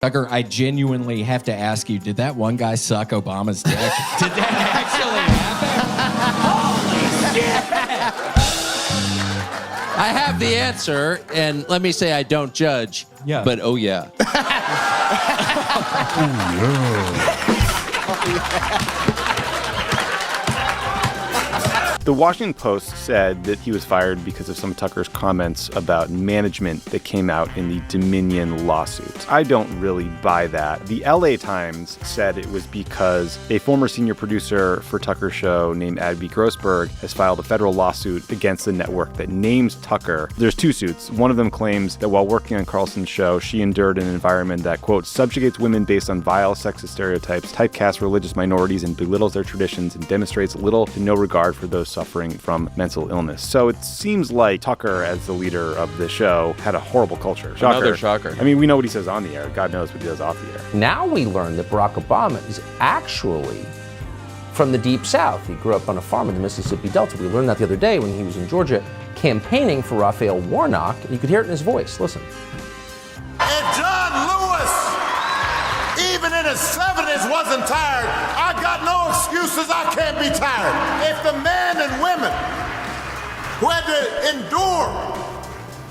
Tucker, I genuinely have to ask you, did that one guy suck Obama's dick? Did that actually happen? Holy shit! I have the answer, and let me say I don't judge. Yeah. But oh yeah. The Washington Post said that he was fired because of some of Tucker's comments about management that came out in the Dominion lawsuit. I don't really buy that. The LA Times said it was because a former senior producer for Tucker's show named Abby Grossberg has filed a federal lawsuit against the network that names Tucker. There's two suits. One of them claims that while working on Carlson's show, she endured an environment that, quote, subjugates women based on vile sexist stereotypes, typecasts religious minorities, and belittles their traditions, and demonstrates little to no regard for those suffering from mental illness. So it seems like Tucker, as the leader of the show, had a horrible culture. Shocker. Another shocker. I mean, we know what he says on the air. God knows what he does off the air. Now we learn that Barack Obama is actually from the Deep South. He grew up on a farm in the Mississippi Delta. We learned that the other day when he was in Georgia campaigning for Raphael Warnock, and you could hear it in his voice. Listen. If John Lewis, even in his 70s, wasn't tired, I got no excuses. I can't be tired. If the men and women who had to endure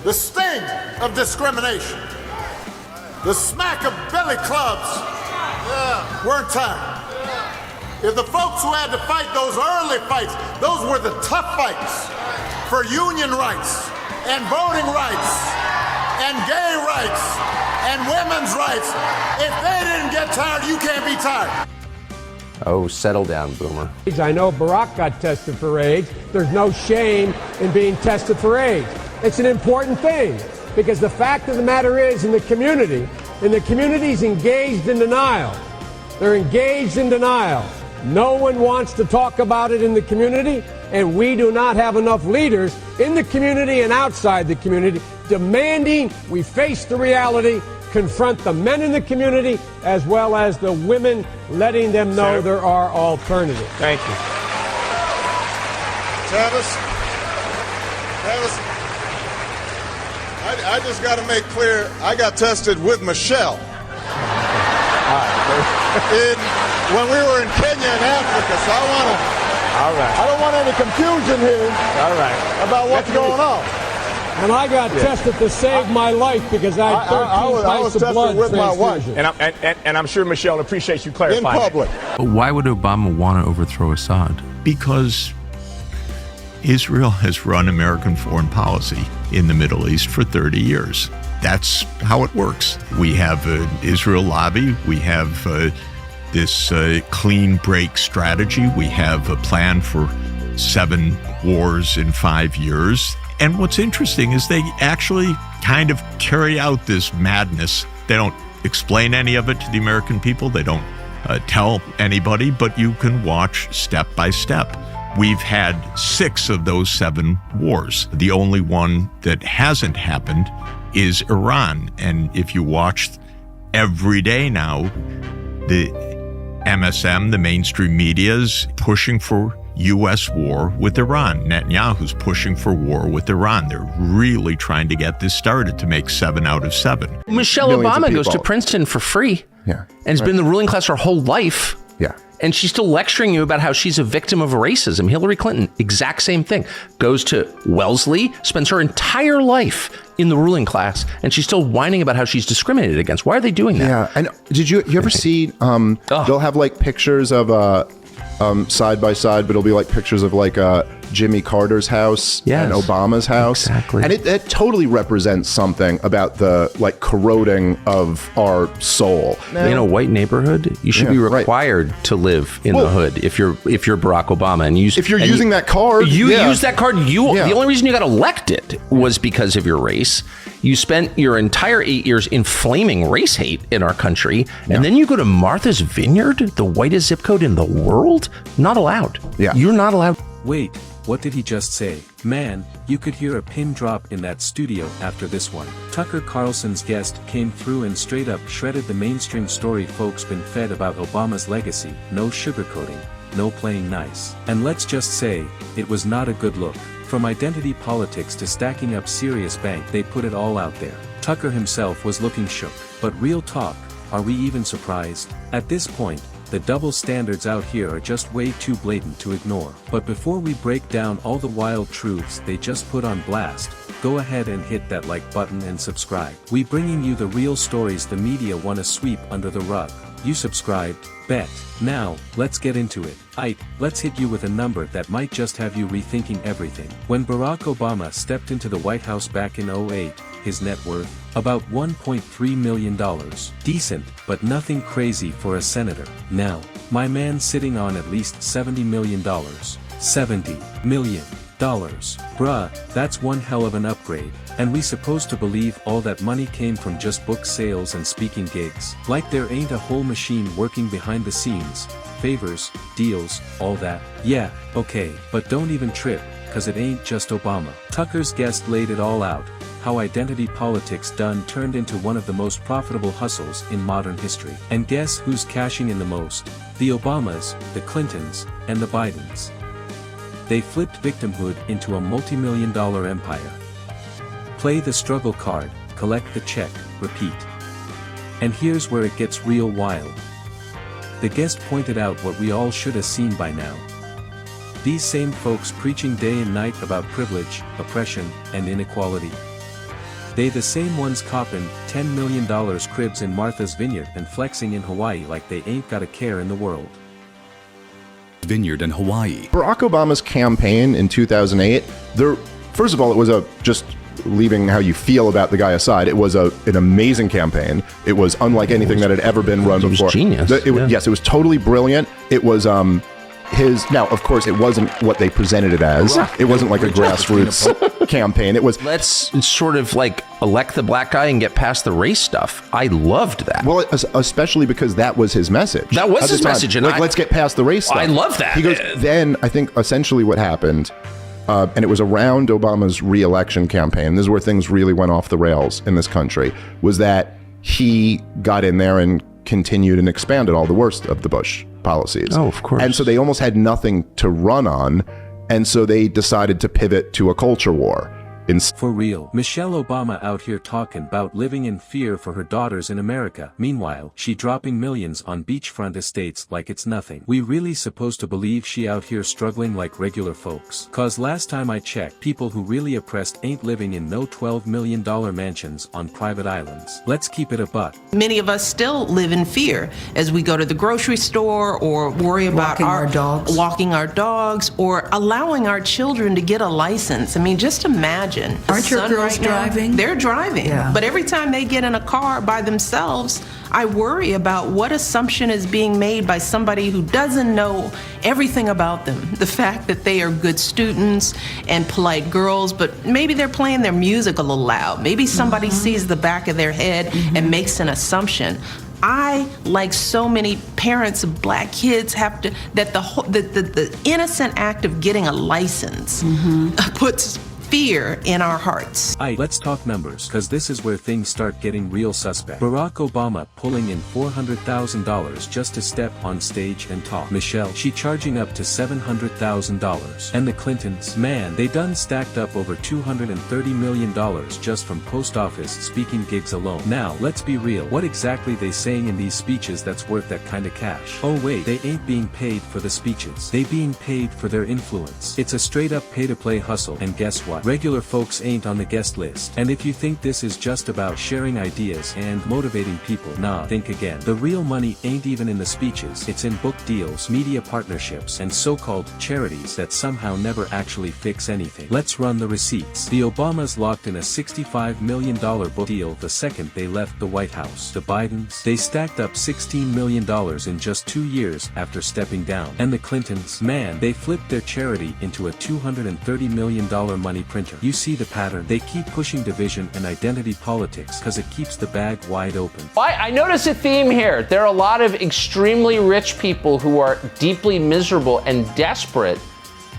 the sting of discrimination, the smack of belly clubs, weren't tired. If the folks who had to fight those early fights, those were the tough fights for union rights and voting rights and gay rights and women's rights. If they didn't get tired, you can't be tired. Oh, settle down, Boomer. I know Barack got tested for AIDS. There's no shame in being tested for AIDS. It's an important thing because the fact of the matter is in the community's engaged in denial. They're engaged in denial. No one wants to talk about it in the community, and we do not have enough leaders in the community and outside the community demanding we face the reality, confront the men in the community, as well as the women, letting them know there are alternatives. Thank you. Travis, I just got to make clear, I got tested with Michelle. When we were in Kenya and Africa, so I don't want any confusion here about what's going on. And I got tested to save my life because I had 13 pints of blood with my wife. And I'm sure Michelle appreciates you clarifying. In public. But why would Obama want to overthrow Assad? Because Israel has run American foreign policy in the Middle East for 30 years. That's how it works. We have an Israel lobby. We have this clean break strategy. We have a plan for 7 wars in 5 years. And what's interesting is they actually kind of carry out this madness. They don't explain any of it to the American people. They don't tell anybody, but you can watch step by step. We've had 6 of those 7 wars. The only one that hasn't happened is Iran. And if you watch every day now, the MSM, the mainstream media, is pushing for U.S. war with Iran. Netanyahu's pushing for war with Iran. They're really trying to get this started to make 7 out of 7. Michelle Obama goes to Princeton for free. Yeah. And has been in the ruling class her whole life. Yeah. And she's still lecturing you about how she's a victim of racism. Hillary Clinton, exact same thing. Goes to Wellesley, spends her entire life in the ruling class, and she's still whining about how she's discriminated against. Why are they doing that? Yeah. And did you ever see, they'll have like pictures of side by side, but it'll be like pictures of like Jimmy Carter's house and Obama's house. Exactly. And it totally represents something about the like corroding of our soul. In a white neighborhood, you should be required to live in the hood if you're Barack Obama. And if you're using that card. You use that card. The only reason you got elected was because of your race. You spent your entire 8 years inflaming race hate in our country, and then you go to Martha's Vineyard, the whitest zip code in the world? Not allowed. Yeah. You're not allowed. Wait, what did he just say? Man, you could hear a pin drop in that studio after this one. Tucker Carlson's guest came through and straight up shredded the mainstream story folks been fed about Obama's legacy. No sugarcoating, no playing nice. And let's just say, it was not a good look. From identity politics to stacking up serious bank, they put it all out there. Tucker himself was looking shook. But real talk, are we even surprised? At this point, the double standards out here are just way too blatant to ignore. But before we break down all the wild truths they just put on blast, go ahead and hit that like button and subscribe. We bringing you the real stories the media wanna sweep under the rug. You subscribed? Bet. Now, let's get into it. Let's hit you with a number that might just have you rethinking everything. When Barack Obama stepped into the White House back in 2008, his net worth? About $1.3 million. Decent, but nothing crazy for a senator. Now, my man sitting on at least $70 million. $70 million. Bruh, that's one hell of an upgrade, and we supposed to believe all that money came from just book sales and speaking gigs. Like there ain't a whole machine working behind the scenes, favors, deals, all that. Yeah, okay, but don't even trip, cause it ain't just Obama. Tucker's guest laid it all out, how identity politics done turned into one of the most profitable hustles in modern history. And guess who's cashing in the most? The Obamas, the Clintons, and the Bidens. They flipped victimhood into a multi-million-dollar empire. Play the struggle card, collect the check, repeat. And here's where it gets real wild. The guest pointed out what we all should have seen by now. These same folks preaching day and night about privilege, oppression, and inequality. They the same ones copping $10 million cribs in Martha's Vineyard and flexing in Hawaii like they ain't got a care in the world. Vineyard in Hawaii. Barack Obama's campaign in 2008, first of all, it was just leaving how you feel about the guy aside, it was an amazing campaign. It was unlike anything that had ever been run before. It was genius. Yes, it was totally brilliant. It was now, of course, it wasn't what they presented it as. It wasn't like a grassroots campaign. It was, let's sort of like elect the black guy and get past the race stuff. I loved that. Well, especially because that was his message. That was his message. And let's get past the race stuff. I love that. He goes, then I think essentially what happened, and it was around Obama's re-election campaign, this is where things really went off the rails in this country, was that he got in there and continued and expanded all the worst of the Bush policies. Oh, of course. And so they almost had nothing to run on, and so they decided to pivot to a culture war. For real, Michelle Obama out here talking about living in fear for her daughters in America. Meanwhile, she dropping millions on beachfront estates like it's nothing. We really supposed to believe she out here struggling like regular folks? Cause last time I checked, people who really oppressed ain't living in no $12 million mansions on private islands. Let's keep it a buck. Many of us still live in fear as we go to the grocery store or worry about walking our dogs or allowing our children to get a license. I mean, just imagine. Aren't your girls driving? They're driving. Yeah. But every time they get in a car by themselves, I worry about what assumption is being made by somebody who doesn't know everything about them. The fact that they are good students and polite girls, but maybe they're playing their music a little loud. Maybe somebody sees the back of their head and makes an assumption. I, like so many parents of black kids, have to, that the innocent act of getting a license puts fear in our hearts. Let's talk numbers, cause this is where things start getting real suspect. Barack Obama pulling in $400,000 just to step on stage and talk. Michelle, she charging up to $700,000. And the Clintons, man, they done stacked up over $230 million just from post office speaking gigs alone. Now, let's be real, what exactly they saying in these speeches that's worth that kind of cash? Oh wait, they ain't being paid for the speeches. They being paid for their influence. It's a straight up pay-to-play hustle, and guess what? Regular folks ain't on the guest list. And if you think this is just about sharing ideas and motivating people, nah, think again. The real money ain't even in the speeches. It's in book deals, media partnerships, and so-called charities that somehow never actually fix anything. Let's run the receipts. The Obamas locked in a $65 million book deal the second they left the White House. The Bidens, they stacked up $16 million in just 2 years after stepping down. And the Clintons, man, they flipped their charity into a $230 million money printer. You see the pattern. They keep pushing division and identity politics because it keeps the bag wide open. I notice a theme here. There are a lot of extremely rich people who are deeply miserable and desperate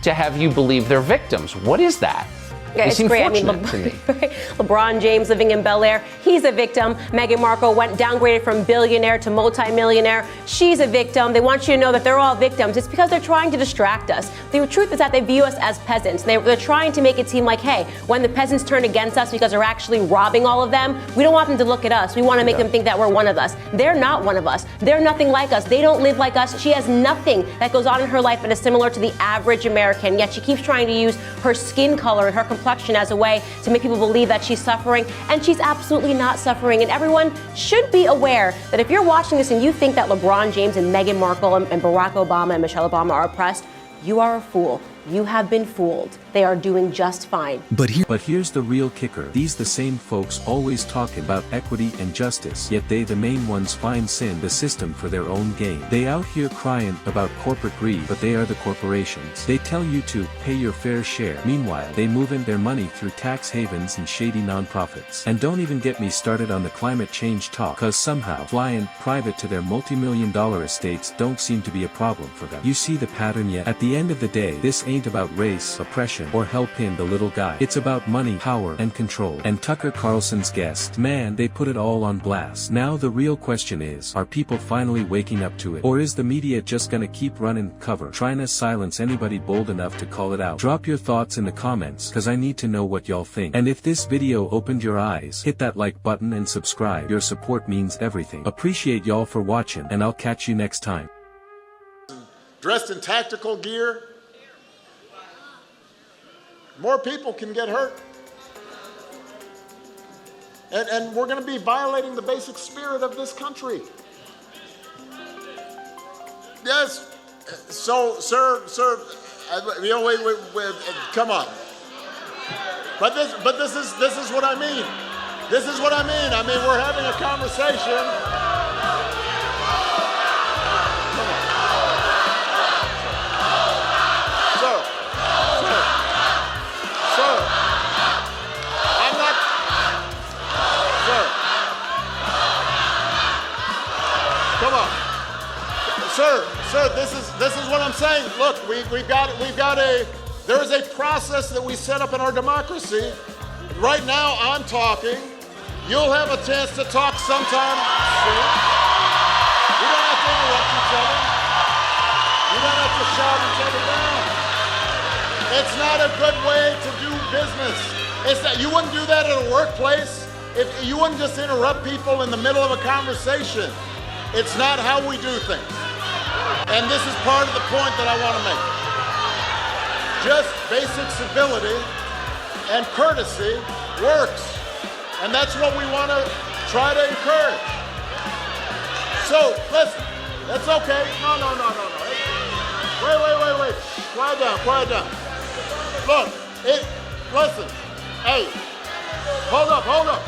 to have you believe they're victims. What is that? Yeah, it's great. I mean, LeBron James living in Bel Air, he's a victim. Meghan Markle went downgraded from billionaire to multimillionaire. She's a victim. They want you to know that they're all victims. It's because they're trying to distract us. The truth is that they view us as peasants. They're trying to make it seem like, hey, when the peasants turn against us because they're actually robbing all of them, we don't want them to look at us. We want to make them think that we're one of us. They're not one of us. They're nothing like us. They don't live like us. She has nothing that goes on in her life that is similar to the average American, yet she keeps trying to use her skin color and her complexion as a way to make people believe that she's suffering, and she's absolutely not suffering. And everyone should be aware that if you're watching this and you think that LeBron James and Meghan Markle and Barack Obama and Michelle Obama are oppressed, you are a fool. You have been fooled. They are doing just fine. But here's the real kicker. These the same folks always talking about equity and justice, yet they the main ones find sin the system for their own gain. They out here crying about corporate greed, but they are the corporations. They tell you to pay your fair share. Meanwhile, they move in their money through tax havens and shady nonprofits. And don't even get me started on the climate change talk, cause somehow flying private to their multi-million-dollar estates don't seem to be a problem for them. You see the pattern yet? At the end of the day, this ain't about race, oppression, or helping the little guy. It's about money, power, and control. And Tucker Carlson's guest, man, they put it all on blast. Now the real question is, are people finally waking up to it? Or is the media just gonna keep running cover, trying to silence anybody bold enough to call it out? Drop your thoughts in the comments, cause I need to know what y'all think. And if this video opened your eyes, hit that like button and subscribe. Your support means everything. Appreciate y'all for watching, and I'll catch you next time. Dressed in tactical gear, more people can get hurt. And we're going to be violating the basic spirit of this country. Yes. So, sir, you know, wait, come on. But this is what I mean. This is what I mean. I mean, we're having a conversation. Sir, this is what I'm saying. Look, there is a process that we set up in our democracy. Right now, I'm talking. You'll have a chance to talk sometime soon. You don't have to interrupt each other. You don't have to shout each other down. It's not a good way to do business. You wouldn't do that at a workplace. If you wouldn't just interrupt people in the middle of a conversation. It's not how we do things. And this is part of the point that I want to make. Just basic civility and courtesy works. And that's what we want to try to encourage. So, listen, that's okay. No. Wait. Quiet down. Look, listen. Hey, hold up.